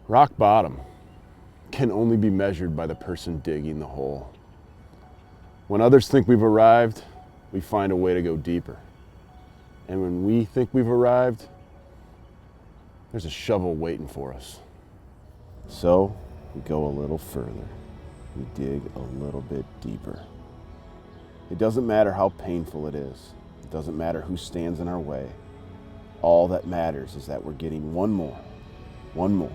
Rock bottom can only be measured by the person digging the hole. When others think we've arrived, we find a way to go deeper. And when we think we've arrived, there's a shovel waiting for us. So we go a little further. We dig a little bit deeper. It doesn't matter how painful it is. It doesn't matter who stands in our way. All that matters is that we're getting one more, and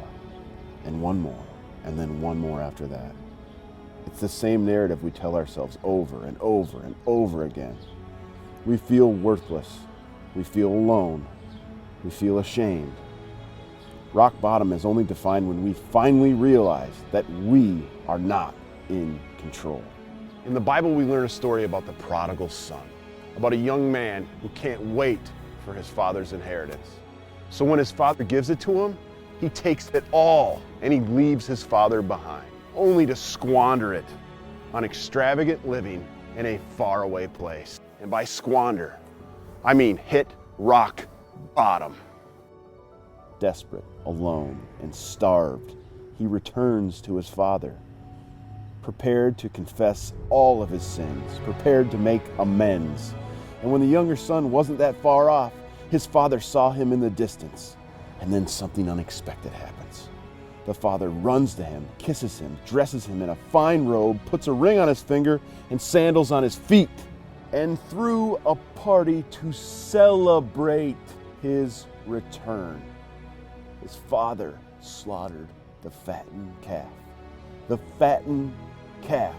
then one more after that. It's the same narrative we tell ourselves over and over and over again. We feel worthless. We feel alone. We feel ashamed. Rock bottom is only defined when we finally realize that we are not in control. In the Bible, we learn a story about the prodigal son, about a young man who can't wait for his father's inheritance. So when his father gives it to him, he takes it all and he leaves his father behind, only to squander it on extravagant living in a faraway place. And by squander, I mean hit rock bottom. Desperate, alone, and starved, he returns to his father, prepared to confess all of his sins, prepared to make amends. And when the younger son wasn't that far off, his father saw him in the distance. And then something unexpected happens. The father runs to him, kisses him, dresses him in a fine robe, puts a ring on his finger and sandals on his feet, and threw a party to celebrate his return. His father slaughtered the fattened calf. The fattened calf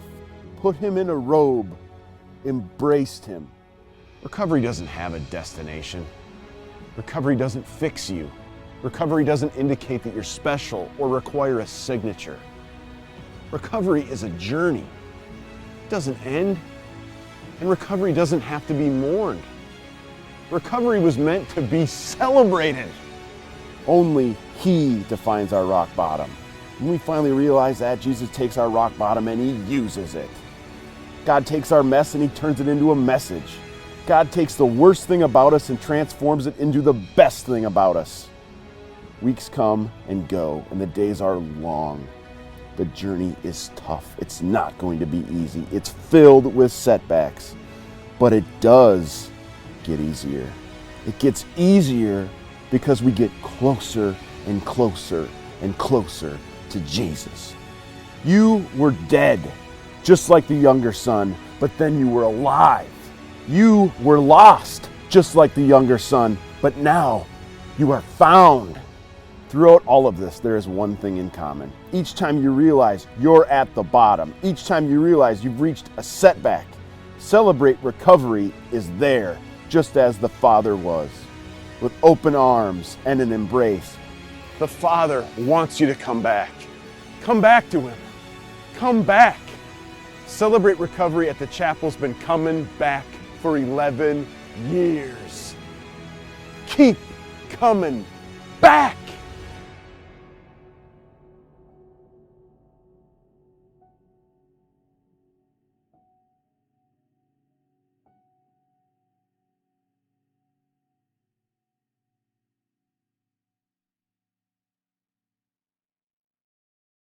put him in a robe, embraced him. Recovery doesn't have a destination. Recovery doesn't fix you. Recovery doesn't indicate that you're special or require a signature. Recovery is a journey. It doesn't end. And recovery doesn't have to be mourned. Recovery was meant to be celebrated. Only He defines our rock bottom. When we finally realize that, Jesus takes our rock bottom and He uses it. God takes our mess and He turns it into a message. God takes the worst thing about us and transforms it into the best thing about us. Weeks come and go, and the days are long. The journey is tough. It's not going to be easy. It's filled with setbacks, but it does get easier. It gets easier because we get closer and closer and closer to Jesus. You were dead, just like the younger son, but then you were alive. You were lost, just like the younger son, but now you are found. Throughout all of this, there is one thing in common. Each time you realize you're at the bottom, each time you realize you've reached a setback, celebrate recovery is there, just as the Father was, with open arms and an embrace. The Father wants you to come back. Come back to Him. Come back. Celebrate Recovery at the chapel's been coming back for 11 years. Keep coming back.